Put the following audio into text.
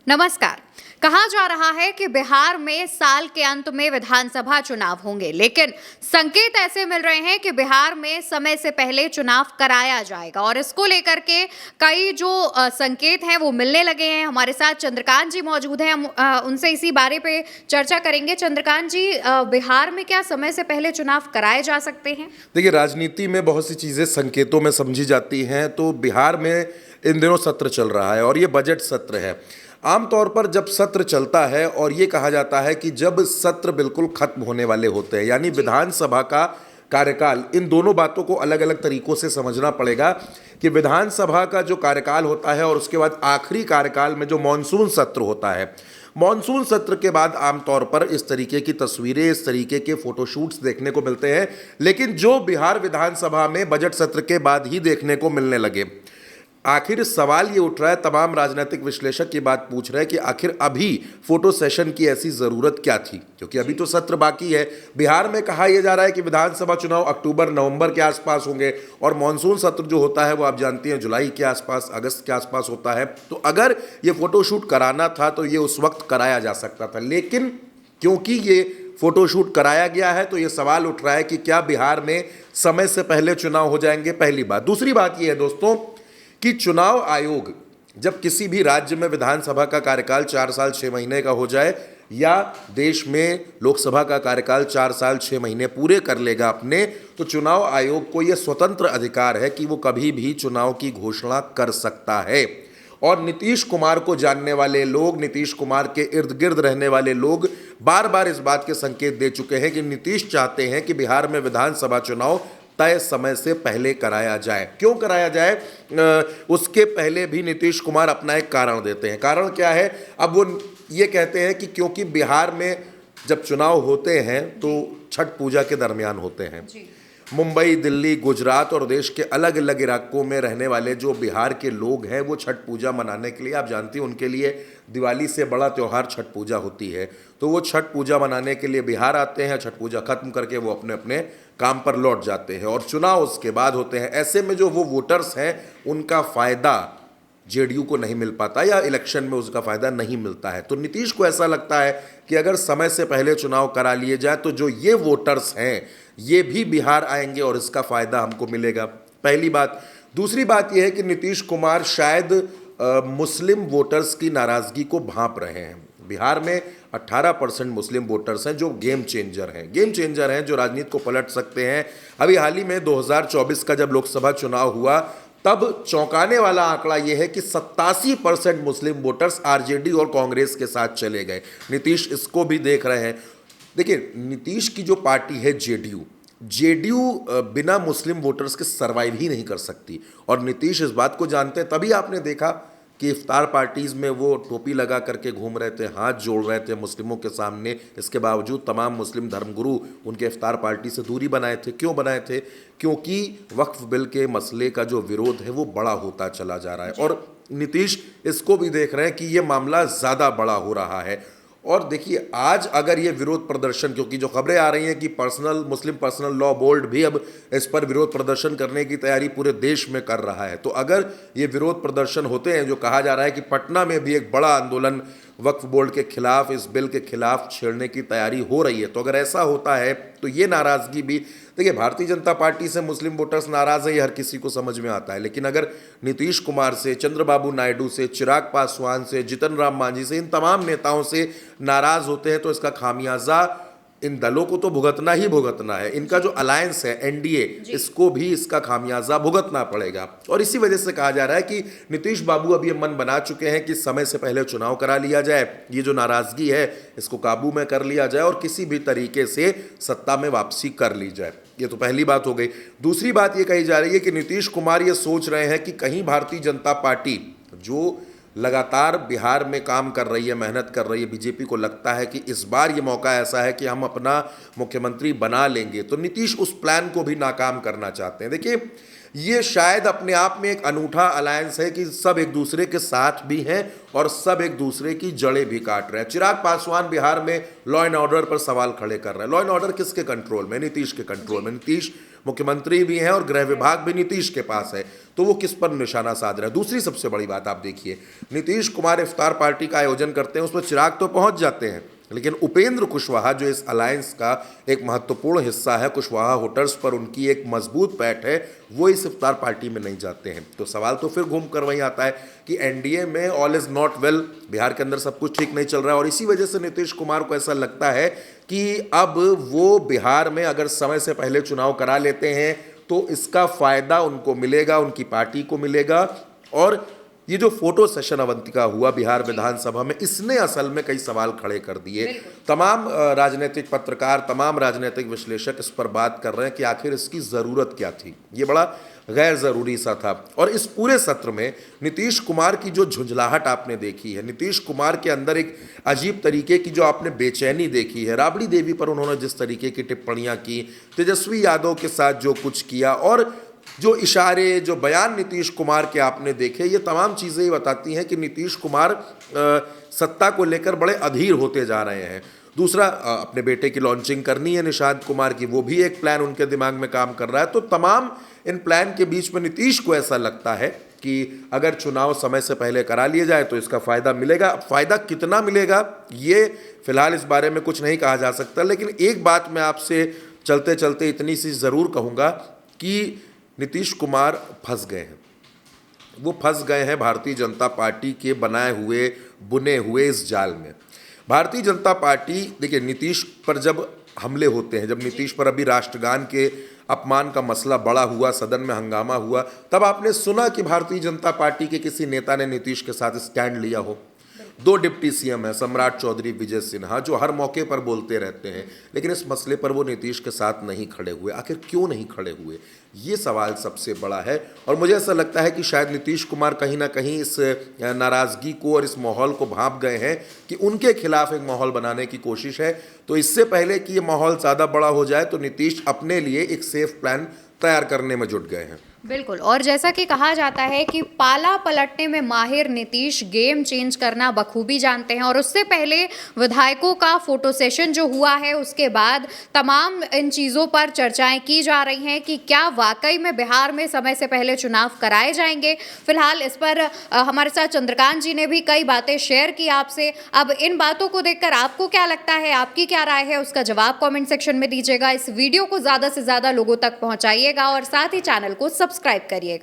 नमस्कार। कहा जा रहा है कि बिहार में साल के अंत में विधानसभा चुनाव होंगे, लेकिन संकेत ऐसे मिल रहे हैं कि बिहार में समय से पहले चुनाव कराया जाएगा और इसको लेकर के कई जो संकेत हैं वो मिलने लगे हैं। हमारे साथ चंद्रकांत जी मौजूद हैं, हम उनसे इसी बारे पे चर्चा करेंगे। चंद्रकांत जी, बिहार में क्या समय से पहले चुनाव कराए जा सकते हैं? देखिए, राजनीति में बहुत सी चीज़ें संकेतों में समझी जाती हैं। तो बिहार में इन दिनों सत्र चल रहा है और ये बजट सत्र है। आमतौर पर जब सत्र चलता है और ये कहा जाता है कि जब सत्र बिल्कुल खत्म होने वाले होते हैं, यानी विधानसभा का कार्यकाल, इन दोनों बातों को अलग अलग तरीकों से समझना पड़ेगा कि विधानसभा का जो कार्यकाल होता है और उसके बाद आखिरी कार्यकाल में जो मॉनसून सत्र होता है, मॉनसून सत्र के बाद आमतौर पर इस तरीके की तस्वीरें, इस तरीके के फोटोशूट्स देखने को मिलते हैं, लेकिन जो बिहार विधानसभा में बजट सत्र के बाद ही देखने को मिलने लगे। आखिर सवाल ये उठ रहा है, तमाम राजनीतिक विश्लेषक ये बात पूछ रहे हैं कि आखिर अभी फोटो सेशन की ऐसी ज़रूरत क्या थी, क्योंकि अभी तो सत्र बाकी है। बिहार में कहा यह जा रहा है कि विधानसभा चुनाव अक्टूबर नवंबर के आसपास होंगे और मानसून सत्र जो होता है वो आप जानती हैं जुलाई के आसपास, अगस्त के आसपास होता है। तो अगर ये फोटोशूट कराना था तो ये उस वक्त कराया जा सकता था, लेकिन क्योंकि ये फोटोशूट कराया गया है तो ये सवाल उठ रहा है कि क्या बिहार में समय से पहले चुनाव हो जाएंगे, पहली बात। दूसरी बात ये है दोस्तों कि चुनाव आयोग जब किसी भी राज्य में विधानसभा का कार्यकाल 4 साल 6 महीने का हो जाए या देश में लोकसभा का कार्यकाल 4 साल 6 महीने पूरे कर लेगा अपने, तो चुनाव आयोग को यह स्वतंत्र अधिकार है कि वो कभी भी चुनाव की घोषणा कर सकता है। और नीतीश कुमार को जानने वाले लोग, नीतीश कुमार के इर्द गिर्द रहने वाले लोग बार बार इस बात के संकेत दे चुके हैं कि नीतीश चाहते हैं कि बिहार में विधानसभा चुनाव तय समय से पहले कराया जाए। क्यों कराया जाए, उसके पहले भी नीतीश कुमार अपना एक कारण देते हैं। कारण क्या है? अब वो ये कहते हैं कि क्योंकि बिहार में जब चुनाव होते हैं तो छठ पूजा के दरमियान होते हैं। मुंबई, दिल्ली, गुजरात और देश के अलग अलग इलाकों में रहने वाले जो बिहार के लोग हैं वो छठ पूजा मनाने के लिए, आप जानती हैं उनके लिए दिवाली से बड़ा त्यौहार छठ पूजा होती है, तो वो छठ पूजा मनाने के लिए बिहार आते हैं। छठ पूजा खत्म करके वो अपने अपने काम पर लौट जाते हैं और चुनाव उसके बाद होते हैं। ऐसे में जो वो वोटर्स हैं उनका फ़ायदा जेडीयू को नहीं मिल पाता या इलेक्शन में उसका फ़ायदा नहीं मिलता है। तो नीतीश को ऐसा लगता है कि अगर समय से पहले चुनाव करा लिए जाए तो जो ये वोटर्स हैं ये भी बिहार आएंगे और इसका फ़ायदा हमको मिलेगा, पहली बात। दूसरी बात यह है कि नीतीश कुमार शायद मुस्लिम वोटर्स की नाराज़गी को भांप रहे हैं। बिहार में 18% मुस्लिम वोटर्स हैं जो गेम चेंजर हैं, जो राजनीति को पलट सकते हैं। अभी हाल ही में 2024 का जब लोकसभा चुनाव हुआ तब चौंकाने वाला आंकड़ा यह है कि 87% मुस्लिम वोटर्स आरजेडी और कांग्रेस के साथ चले गए। नीतीश इसको भी देख रहे हैं। देखिए, नीतीश की जो पार्टी है जेडीयू बिना मुस्लिम वोटर्स के सर्वाइव ही नहीं कर सकती और नीतीश इस बात को जानते हैं। तभी आपने देखा कि इफ्तार पार्टीज़ में वो टोपी लगा करके घूम रहे थे, हाथ जोड़ रहे थे मुस्लिमों के सामने। इसके बावजूद तमाम मुस्लिम धर्मगुरु उनके इफ्तार पार्टी से दूरी बनाए थे। क्यों बनाए थे? क्योंकि वक्फ बिल के मसले का जो विरोध है वो बड़ा होता चला जा रहा है और नीतीश इसको भी देख रहे हैं कि ये मामला ज़्यादा बड़ा हो रहा है। और देखिए, आज अगर ये विरोध प्रदर्शन, क्योंकि जो खबरें आ रही हैं कि मुस्लिम पर्सनल लॉ बोर्ड भी अब इस पर विरोध प्रदर्शन करने की तैयारी पूरे देश में कर रहा है, तो अगर ये विरोध प्रदर्शन होते हैं, जो कहा जा रहा है कि पटना में भी एक बड़ा आंदोलन वक्फ बोर्ड के खिलाफ, इस बिल के खिलाफ छेड़ने की तैयारी हो रही है, तो अगर ऐसा होता है तो ये नाराज़गी भी, देखिए भारतीय जनता पार्टी से मुस्लिम वोटर्स नाराज़ है, ये हर किसी को समझ में आता है, लेकिन अगर नीतीश कुमार से, चंद्रबाबू नायडू से, चिराग पासवान से, जीतन राम मांझी से, इन तमाम नेताओं से नाराज़ होते हैं तो इसका खामियाजा इन दलों को तो भुगतना ही भुगतना है। इनका जो अलायंस है एनडीए, इसको भी इसका खामियाजा भुगतना पड़ेगा। और इसी वजह से कहा जा रहा है कि नीतीश बाबू अब ये मन बना चुके हैं कि समय से पहले चुनाव करा लिया जाए, ये जो नाराज़गी है इसको काबू में कर लिया जाए और किसी भी तरीके से सत्ता में वापसी कर ली जाए। ये तो पहली बात हो गई। दूसरी बात ये कही जा रही है कि नीतीश कुमार ये सोच रहे हैं कि कहीं भारतीय जनता पार्टी जो लगातार बिहार में काम कर रही है, मेहनत कर रही है, बीजेपी को लगता है कि इस बार ये मौका ऐसा है कि हम अपना मुख्यमंत्री बना लेंगे, तो नीतीश उस प्लान को भी नाकाम करना चाहते हैं। देखिए, ये शायद अपने आप में एक अनूठा अलायंस है कि सब एक दूसरे के साथ भी हैं और सब एक दूसरे की जड़ें भी काट रहे हैं। चिराग पासवान बिहार में लॉ एंड ऑर्डर पर सवाल खड़े कर रहे हैं। लॉ एंड ऑर्डर किसके कंट्रोल में? नीतीश के कंट्रोल में। नीतीश मुख्यमंत्री भी हैं और गृह विभाग भी नीतीश के पास है, तो वो किस पर निशाना साध रहा है। दूसरी सबसे बड़ी बात आप देखिए, नीतीश कुमार इफ्तार पार्टी का आयोजन करते हैं, उसमें चिराग तो पहुंच जाते हैं, लेकिन उपेंद्र कुशवाहा जो इस अलायंस का एक महत्वपूर्ण हिस्सा है, कुशवाहा होटल्स पर उनकी एक मजबूत पैठ है, वो इस इफ्तार पार्टी में नहीं जाते हैं। तो सवाल तो फिर घूम कर वहीं आता है कि एनडीए में all is not well, Bihar के अंदर सब कुछ ठीक नहीं चल रहा है, और इसी वजह से नीतीश कुमार को ऐसा लगता है कि अब वो बिहार में अगर समय से पहले चुनाव करा लेते हैं तो इसका फायदा उनको मिलेगा, उनकी पार्टी को मिलेगा। और ये जो फोटो सेशन अवंतिका हुआ बिहार विधानसभा में, इसने असल में कई सवाल खड़े कर दिए। तमाम राजनीतिक पत्रकार, तमाम राजनीतिक विश्लेषक इस पर बात कर रहे हैं कि आखिर इसकी ज़रूरत क्या थी, ये बड़ा गैर ज़रूरी सा था। और इस पूरे सत्र में नीतीश कुमार की जो झुंझलाहट आपने देखी है, नीतीश कुमार के अंदर एक अजीब तरीके की जो आपने बेचैनी देखी है, राबड़ी देवी पर उन्होंने जिस तरीके की टिप्पणियां की, तेजस्वी यादव के साथ जो कुछ किया, और जो इशारे, जो बयान नीतीश कुमार के आपने देखे, ये तमाम चीज़ें ये बताती हैं कि नीतीश कुमार सत्ता को लेकर बड़े अधीर होते जा रहे हैं। दूसरा, अपने बेटे की लॉन्चिंग करनी है निषाद कुमार की, वो भी एक प्लान उनके दिमाग में काम कर रहा है। तो तमाम इन प्लान के बीच में नीतीश को ऐसा लगता है कि अगर चुनाव समय से पहले करा लिए जाए तो इसका फ़ायदा मिलेगा। फ़ायदा कितना मिलेगा ये फिलहाल इस बारे में कुछ नहीं कहा जा सकता, लेकिन एक बात मैं आपसे चलते चलते इतनी सी ज़रूर कहूँगा कि नीतीश कुमार फंस गए हैं। वो फंस गए हैं भारतीय जनता पार्टी के बनाए हुए, बुने हुए इस जाल में। भारतीय जनता पार्टी, देखिए, नीतीश पर जब हमले होते हैं, जब नीतीश पर अभी राष्ट्रगान के अपमान का मसला बड़ा हुआ, सदन में हंगामा हुआ, तब आपने सुना कि भारतीय जनता पार्टी के किसी नेता ने नीतीश के साथ स्टैंड लिया हो। दो डिप्टी सीएम हैं, सम्राट चौधरी, विजय सिन्हा, जो हर मौके पर बोलते रहते हैं, लेकिन इस मसले पर वो नीतीश के साथ नहीं खड़े हुए। आखिर क्यों नहीं खड़े हुए, ये सवाल सबसे बड़ा है। और मुझे ऐसा लगता है कि शायद नीतीश कुमार कहीं ना कहीं इस नाराज़गी को और इस माहौल को भांप गए हैं कि उनके खिलाफ एक माहौल बनाने की कोशिश है। तो इससे पहले कि ये माहौल ज़्यादा बड़ा हो जाए, तो नीतीश अपने लिए एक सेफ प्लान तैयार करने में जुट गए हैं। बिल्कुल, और जैसा कि कहा जाता है कि पाला पलटने में माहिर नीतीश गेम चेंज करना बखूबी जानते हैं, और उससे पहले विधायकों का फोटो सेशन जो हुआ है, उसके बाद तमाम इन चीज़ों पर चर्चाएं की जा रही हैं कि क्या वाकई में बिहार में समय से पहले चुनाव कराए जाएंगे। फिलहाल इस पर हमारे साथ चंद्रकांत जी ने भी कई बातें शेयर की आपसे। अब इन बातों को देखकर आपको क्या लगता है, आपकी क्या राय है, उसका जवाब कॉमेंट सेक्शन में दीजिएगा। इस वीडियो को ज़्यादा से ज़्यादा लोगों तक पहुँचाइएगा और साथ ही चैनल को सब्सक्राइब करिएगा।